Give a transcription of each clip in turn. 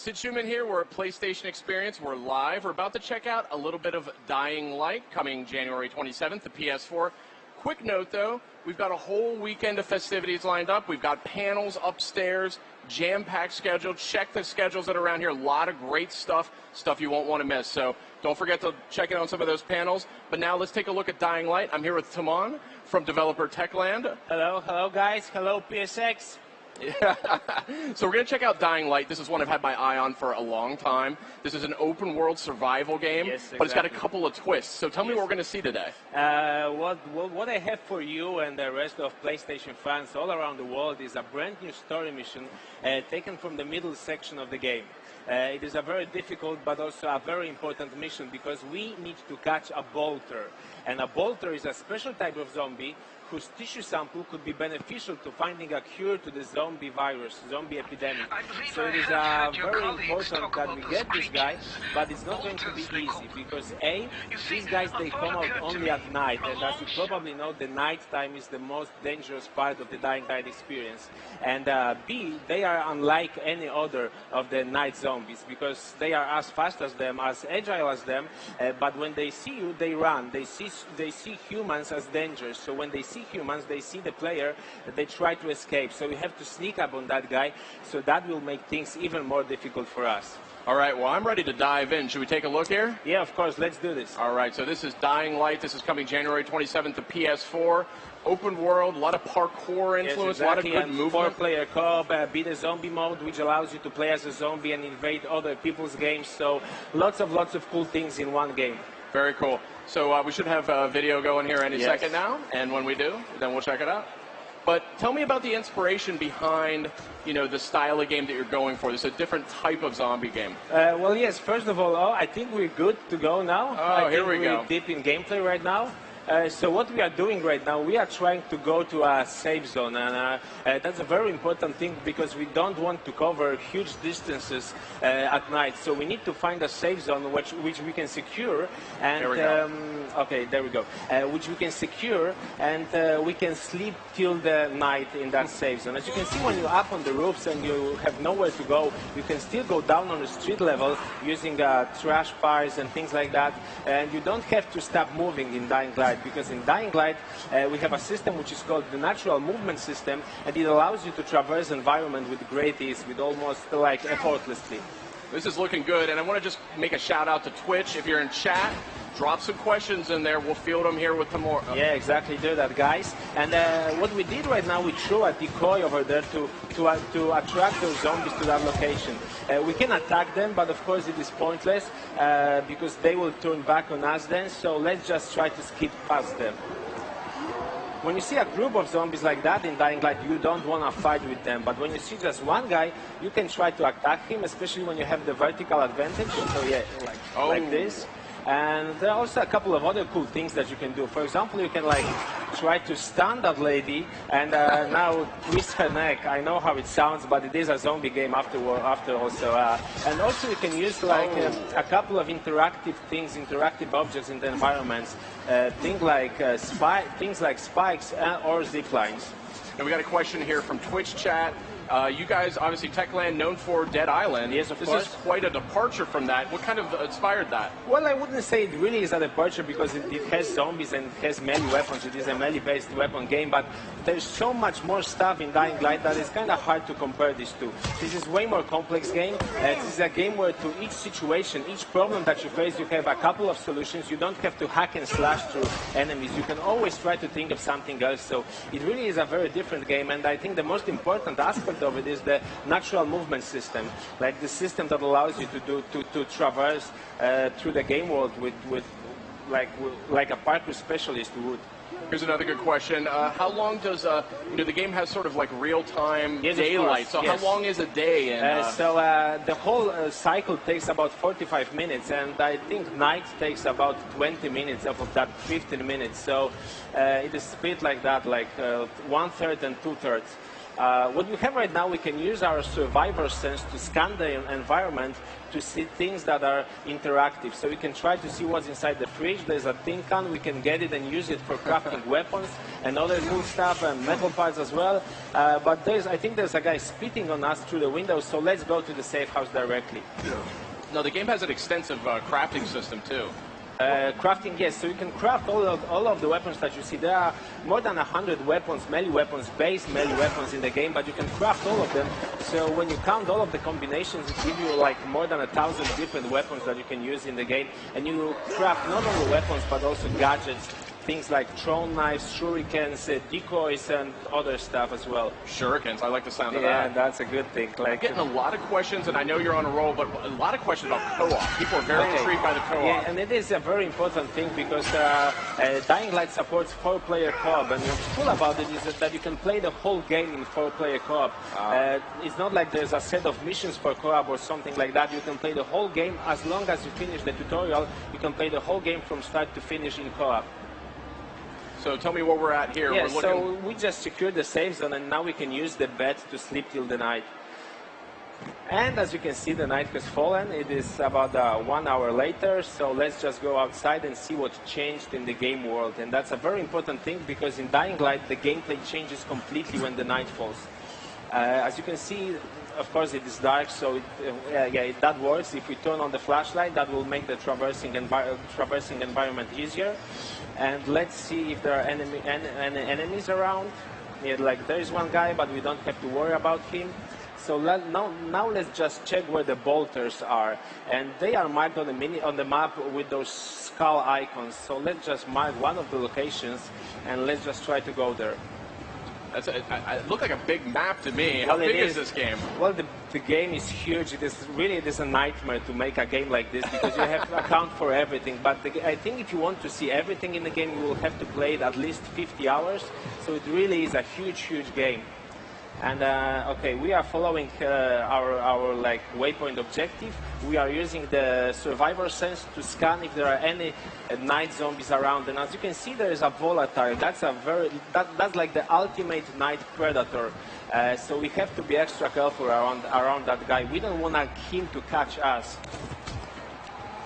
Sid Schumann here. We're at PlayStation Experience. We're live. We're about to check out a little bit of Dying Light coming January 27th, the PS4. Quick note, though, we've got a whole weekend of festivities lined up. We've got panels upstairs, jam-packed schedule. Check the schedules that are around here. A lot of great stuff you won't want to miss. So don't forget to check out some of those panels. But now let's take a look at Dying Light. I'm here with Timon from developer Techland. Hello guys. Hello PSX. Yeah. So we're going to check out Dying Light. This is one I've had my eye on for a long time. This is an open-world survival game, yes, exactly. But it's got a couple of twists. So tell me what we're going to see today. What I have for you and the rest of PlayStation fans all around the world is a brand new story mission taken from the middle section of the game. It is a very difficult but also a very important mission because we need to catch a bolter. And a bolter is a special type of zombie whose tissue sample could be beneficial to finding a cure to the zombie virus, zombie epidemic. So it is very important that we get this guy, but it's not going to be easy because A, these guys, they come out only at night, and as you probably know, the night time is the most dangerous part of the Dying Light experience. And B, they are unlike any other of the night zombies because they are as fast as them, as agile as them, but when they see you, they run. They see humans as dangerous. So when they see humans, they see the player, they try to escape. So we have to sneak up on that guy, so that will make things even more difficult for us. All right, well, I'm ready to dive in. Should we take a look here? Yeah, of course, let's do this. All right, so this is Dying Light. This is coming January 27th to PS4. Open world, a lot of parkour influence, yes, exactly. A lot of good movement. 4-player co-op, beat a zombie mode, which allows you to play as a zombie and invade other people's games. So lots of cool things in one game. Very cool. So we should have a video going here any second now, and when we do, then we'll check it out. But tell me about the inspiration behind, the style of game that you're going for. This is a different type of zombie game. Well, yes, first of all, I think we're good to go now. Here we go. We're deep in gameplay right now. So what we are doing right now, we are trying to go to a safe zone, and that's a very important thing because we don't want to cover huge distances at night. So we need to find a safe zone which we can secure, and there we go. okay, there we go. Which we can secure, and we can sleep till the night in that safe zone. As you can see, when you're up on the roofs and you have nowhere to go, you can still go down on the street level using trash piles and things like that, and you don't have to stop moving in Dying Light. Because in Dying Light, we have a system which is called the natural movement system, and it allows you to traverse environment with great ease, with almost like effortlessly. This is looking good, and I want to just make a shout out to Twitch. If you're in chat, drop some questions in there. We'll field them here with tomorrow. Yeah, exactly. Do that, guys. And what we did right now, we threw a decoy over there to attract those zombies to that location. We can attack them, but of course it is pointless because they will turn back on us then. So let's just try to skip past them. When you see a group of zombies like that in Dying Light, you don't want to fight with them. But when you see just one guy, you can try to attack him, especially when you have the vertical advantage. So yeah, like this. And there are also a couple of other cool things that you can do. For example, you can try to stun that lady and now twist her neck. I know how it sounds, but it is a zombie game after also. And also you can use a couple of interactive things, interactive objects in the environments. Things like spikes or zip lines. And we got a question here from Twitch chat. You guys, obviously, Techland, known for Dead Island. Yes, of course. This is quite a departure from that. What kind of inspired that? Well, I wouldn't say it really is a departure because it has zombies and it has melee weapons. It is a melee-based weapon game, but there's so much more stuff in Dying Light that it's kind of hard to compare these two. This is way more complex game. This is a game where to each situation, each problem that you face, you have a couple of solutions. You don't have to hack and slash through enemies. You can always try to think of something else. So it really is a very different game, and I think the most important aspect of it is the natural movement system, like the system that allows you to traverse through the game world with like a parkour specialist would. Here's another good question. How long does the game has sort of like real-time daylight? So how long is a day? The whole cycle takes about 45 minutes, and I think night takes about 20 minutes out of that 15 minutes. So it is split like that, like 1/3 and 2/3. What you have right now, we can use our survivor sense to scan the environment to see things that are interactive. So we can try to see what's inside the fridge. There's a tin can, we can get it and use it for crafting weapons and other cool stuff and metal parts as well. But I think there's a guy spitting on us through the window, so let's go to the safe house directly. No, the game has an extensive crafting system too. Crafting, yes, so you can craft all of the weapons that you see. There are more than 100 weapons, melee weapons, base melee weapons in the game, but you can craft all of them. So when you count all of the combinations, it gives you like more than 1,000 different weapons that you can use in the game. And you craft not only weapons, but also gadgets, things like thrown knives, shurikens, decoys, and other stuff as well. Shurikens, I like the sound of that. Yeah, that's a good thing. I'm getting a lot of questions, and I know you're on a roll, but a lot of questions about co-op. People are very intrigued by the co-op. Yeah, and it is a very important thing because Dying Light supports 4-player co-op, and what's cool about it is that you can play the whole game in 4-player co-op. It's not like there's a set of missions for co-op or something like that. You can play the whole game as long as you finish the tutorial. You can play the whole game from start to finish in co-op. So tell me where we're at here. Yeah, we're so we just secured the safe zone, and now we can use the bed to sleep till the night. And as you can see, the night has fallen. It is about 1 hour later, so let's just go outside and see what changed in the game world. And that's a very important thing, because in Dying Light, the gameplay changes completely when the night falls. As you can see, of course, it is dark, so that works. If we turn on the flashlight, that will make the traversing environment easier. And let's see if there are enemies around. Yeah, like there is one guy, but we don't have to worry about him. So now let's just check where the bolters are, and they are marked on the map with those skull icons. So let's just mark one of the locations, and let's just try to go there. It looked like a big map to me. How big is this game? Well, the game is huge. It is a nightmare to make a game like this, because you have to account for everything. But I think if you want to see everything in the game, you will have to play it at least 50 hours. So it really is a huge game. And okay, we are following our like waypoint objective. We are using the survivor sense to scan if there are any night zombies around. And as you can see, there is a volatile. That's like the ultimate night predator. So we have to be extra careful around that guy. We don't want him to catch us.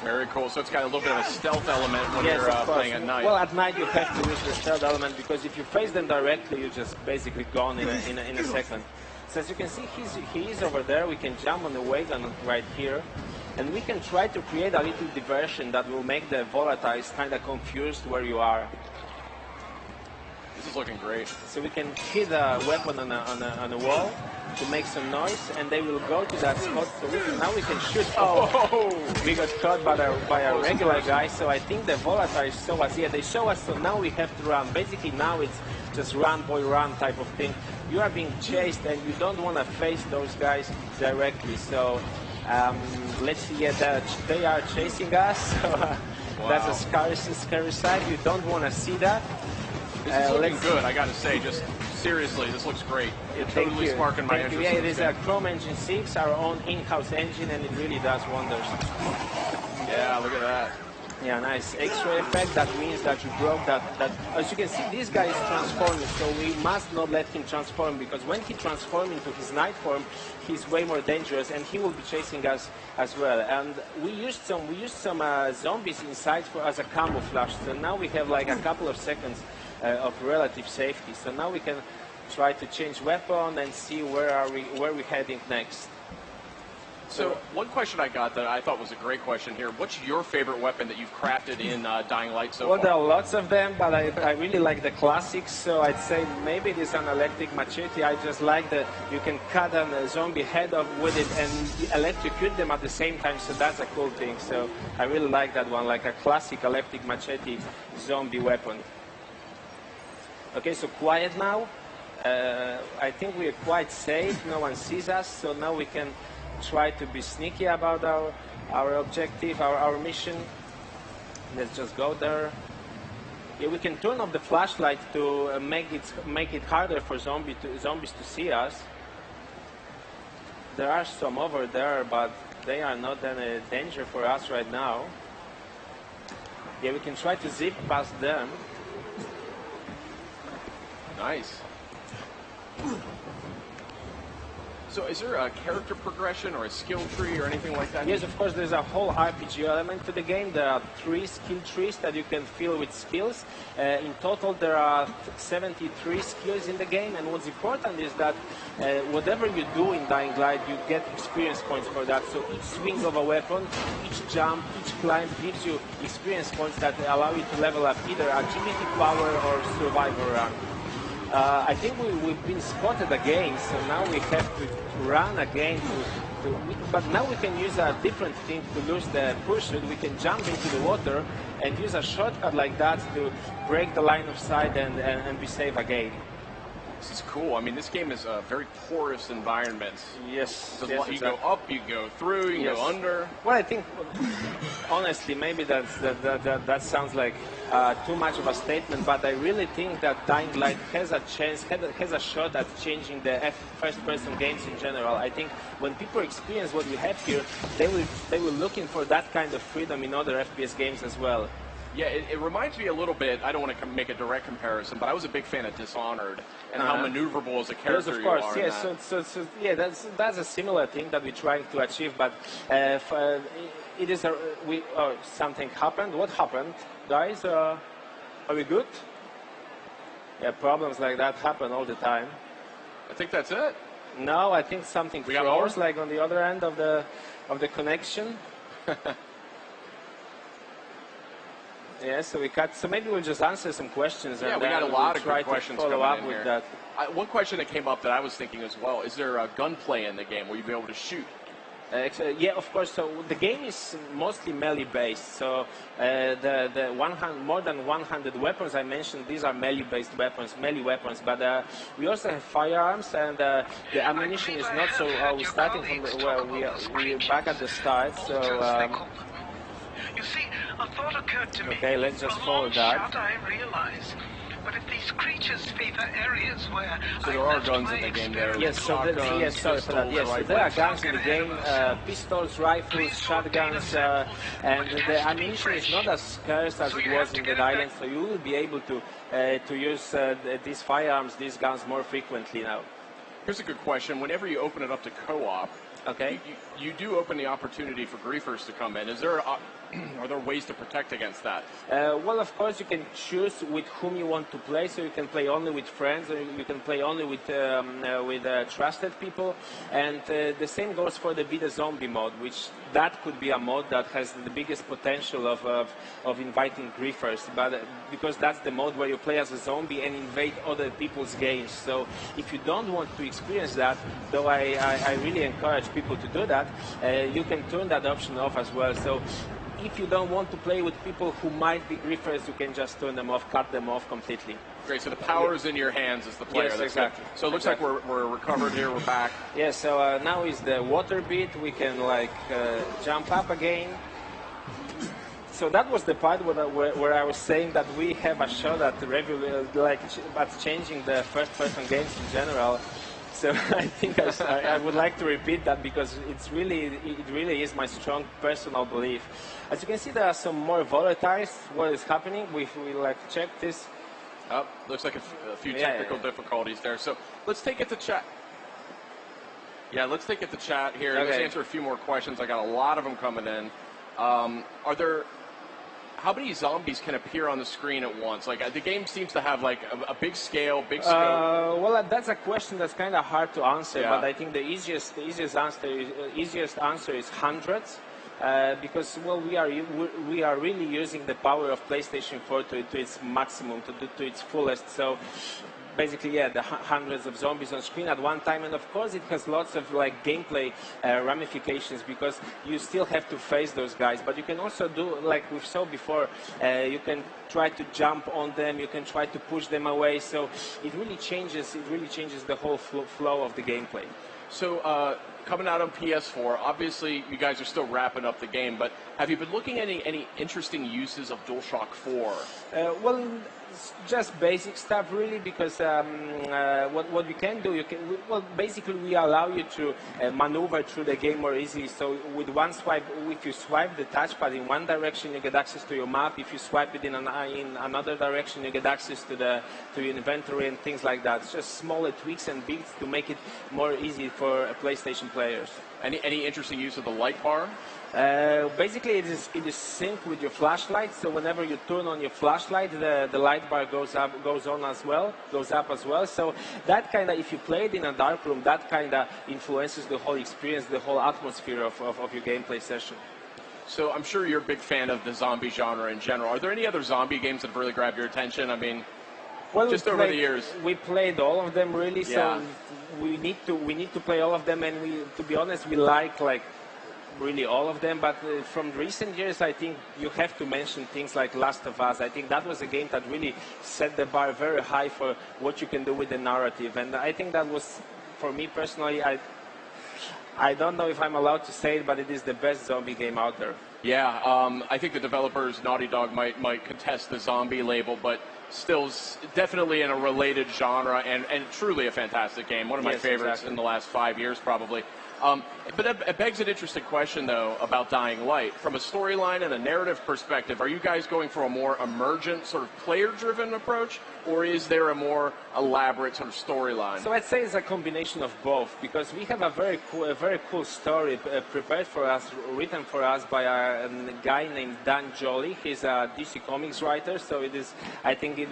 Very cool. So it's got a little bit of a stealth element when you're playing at night. Well, at night you have to use the stealth element, because if you face them directly, you're just basically gone in a second. So as you can see, he is over there. We can jump on the wagon right here, and we can try to create a little diversion that will make the volatiles kind of confused where you are. This is looking great. So we can hit a weapon on a wall to make some noise, and they will go to that spot. So now we can shoot. Oh, we got caught by a regular guy. So I think the volatiles show us. Yeah, they show us. So now we have to run. Basically, now it's just run, boy, run type of thing. You are being chased, and you don't want to face those guys directly. So let's see. Yeah, they are chasing us. So, wow. That's a scary sight. You don't want to see that. This is looking good, I gotta say, just seriously, this looks great. It's totally sparking my interest. Yeah, it is a Chrome Engine 6, our own in-house engine, and it really does wonders. Yeah, look at that. Yeah, nice X-ray effect. That means that you broke that. As you can see, this guy is transforming, so we must not let him transform, because when he transforms into his night form, he's way more dangerous, and he will be chasing us as well. And we used some zombies inside as a camouflage. So now we have like a couple of seconds of relative safety. So now we can try to change weapon and see where we're heading next. So one question I got that I thought was a great question here. What's your favorite weapon that you've crafted in Dying Light so far? Well, there are lots of them, but I really like the classics. So I'd say maybe it is an electric machete. I just like that you can cut a zombie head off with it and electrocute them at the same time. So that's a cool thing. So I really like that one, like a classic electric machete zombie weapon. Okay, so quiet now. I think we are quite safe. No one sees us. So now we can try to be sneaky about our objective, our mission. Let's just go there. Yeah, we can turn off the flashlight to make it harder for zombies to see us. There are some over there, but they are not any danger for us right now. Yeah, we can try to zip past them. Nice. So is there a character progression or a skill tree or anything like that? Yes, of course, there's a whole RPG element to the game. There are 3 skill trees that you can fill with skills. In total, there are 73 skills in the game, and what's important is that whatever you do in Dying Light, you get experience points for that. So each swing of a weapon, each jump, each climb gives you experience points that allow you to level up either agility, power, or survivor rank. I think we've been spotted again, so now we have to run again. But now we can use a different thing to lose the pursuit. We can jump into the water and use a shortcut like that to break the line of sight and be safe again. This is cool. I mean, this game is a very porous environment. Yes. So you exactly. Go up, you go through, you go under. Well, I think, honestly, maybe that sounds like too much of a statement, but I really think that Dying Light has a chance, has a shot at changing the first-person games in general. I think when people experience what we have here, they will looking for that kind of freedom in other FPS games as well. Yeah, it reminds me a little bit, I don't want to make a direct comparison, but I was a big fan of Dishonored and how maneuverable as a character yes, of course. you are. Yes, so yeah, that's a similar thing that we're trying to achieve, but it is something happened. What happened, guys? Are we good? Yeah, problems like that happen all the time. I think that's it. No, I think something froze, like on the other end of the connection. Yeah, so we cut. So maybe we'll just answer some questions. Yeah, and we got a lot of good questions follow coming up in with here. that. One question that came up that I was thinking as well: is there a gunplay in the game? Will you be able to shoot? Yeah, of course. So the game is mostly melee based. So more than 100 weapons I mentioned, these are melee based weapons, But we also have firearms, and the ammunition is not so. We're starting from we're back at the start. So. You see, a thought occurred to me. Okay, let's just follow that. I realize. But if these creatures favor areas where so there are guns in the game there. Yes, so sorry for that. Yes, so there are guns in the game, pistols, rifles, shotguns, and the ammunition is not as scarce as it was in the island, so you will be able to use these firearms, these guns more frequently now. Here's a good question. Whenever you open it up to co-op, okay, you do open the opportunity for griefers to come in. Is there are there ways to protect against that? Well, of course, you can choose with whom you want to play. So you can play only with friends, or you can play only with trusted people. And the same goes for the Be the Zombie mode, which that could be a mode that has the biggest potential of inviting griefers. But because that's the mode where you play as a zombie and invade other people's games. So if you don't want to experience that, though I really encourage people to do that, you can turn that option off as well. So if you don't want to play with people who might be griefers, you can just turn them off, cut them off completely. Great, so the power is in your hands as the player. Yes, exactly. So it looks like we're recovered here, we're back. Yeah, so now is the water bit. We can jump up again. So that was the part where I was saying that we have a shot at at changing the first-person games in general. So I think I would like to repeat that because it really is my strong personal belief. As you can see, there are some more volatiles. What is happening? We check this. Oh, looks like a few technical difficulties there. So let's take it to chat. Yeah, let's take it to chat here. Okay. Let's answer a few more questions. I got a lot of them coming in. How many zombies can appear on the screen at once? Like the game seems to have like a big scale, big scope. Well, that's a question that's kind of hard to answer. Yeah. But I think the easiest answer is hundreds, because we are really using the power of PlayStation 4 to its maximum, to its fullest. So. Basically, yeah, the hundreds of zombies on screen at one time, and of course it has lots of gameplay ramifications because you still have to face those guys. But you can also do, like we saw before, you can try to jump on them, you can try to push them away. So it really changes the whole flow of the gameplay. So coming out on PS4, obviously you guys are still wrapping up the game, but have you been looking at any interesting uses of DualShock 4? Well, It's just basic stuff, really, because what we can do, well, basically we allow you to maneuver through the game more easily. So with one swipe, if you swipe the touchpad in one direction, you get access to your map. If you swipe it in another direction, you get access to your inventory and things like that. It's just smaller tweaks and bits to make it more easy for PlayStation players. Any interesting use of the light bar? Basically, it is synced with your flashlight. So whenever you turn on your flashlight, the light bar goes up as well. So that kind of, if you play it in a dark room, that kind of influences the whole experience, the whole atmosphere of your gameplay session. So I'm sure you're a big fan of the zombie genre in general. Are there any other zombie games that have really grabbed your attention? I mean, well, just over the years. We played all of them, really. Yeah. So we need to play all of them, and to be honest, we like really all of them. But from recent years, I think you have to mention things like Last of Us. I think that was a game that really set the bar very high for what you can do with the narrative, and I think that was, for me personally, I don't know if I'm allowed to say it, but it is the best zombie game out there. Yeah, I think the developers, Naughty Dog, might contest the zombie label, but still definitely in a related genre and truly a fantastic game. One of my favorites in the last 5 years, probably. But it begs an interesting question, though, about Dying Light. From a storyline and a narrative perspective, are you guys going for a more emergent, sort of player-driven approach, or is there a more elaborate sort of storyline? So I'd say it's a combination of both, because we have a very cool story prepared for us, written for us by a guy named Dan Jolley. He's a DC Comics writer, so I think it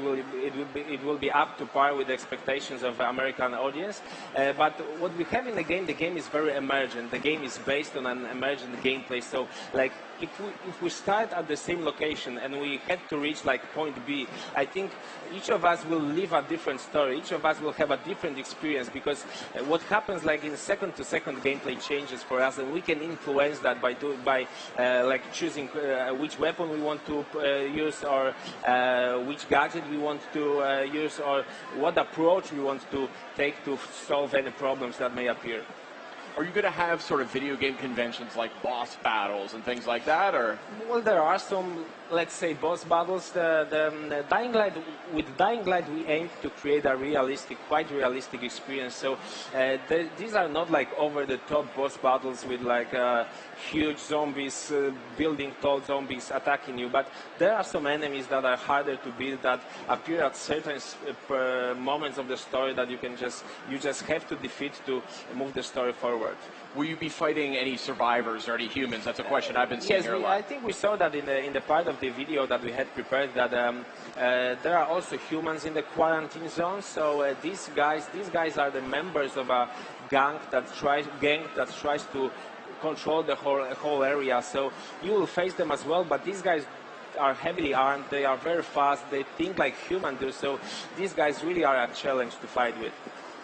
will be up to par with the expectations of the American audience. But what we have in the game is very emergent. The game is based on an emergent gameplay. So, like, if we start at the same location and we have to reach like point B, I think each of us will live a different story. Each of us will have a different experience, because what happens like in second-to-second gameplay changes for us, and we can influence that by like choosing which weapon we want to use, or which gadget we want to use, or what approach we want to take to solve any problems that may appear. Are you going to have sort of video game conventions like boss battles and things like that, or? Well, there are some, let's say, boss battles. The Dying Light, with Dying Light, we aim to create a quite realistic experience. So these are not like over-the-top boss battles with like huge zombies, building tall zombies attacking you. But there are some enemies that are harder to beat, that appear at certain moments of the story that you just have to defeat to move the story forward. Will you be fighting any survivors or any humans? That's a question I've been seeing here a lot. I think we saw that in the part of the video that we had prepared, that there are also humans in the quarantine zone. So these guys are the members of a gang that tries to control the whole area. So you will face them as well, but these guys are heavily armed, they are very fast, they think like humans do, so these guys really are a challenge to fight with.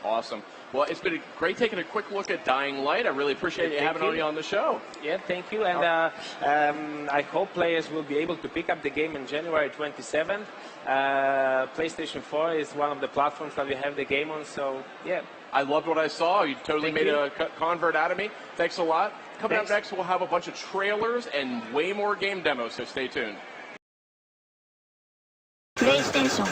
Awesome. Well, it's been great taking a quick look at Dying Light. I really appreciate you having me on the show. Yeah, thank you. And I hope players will be able to pick up the game on January 27th. PlayStation 4 is one of the platforms that we have the game on, so yeah. I loved what I saw. You totally made a convert out of me. Thanks a lot. Coming up next, we'll have a bunch of trailers and way more game demos, so stay tuned. PlayStation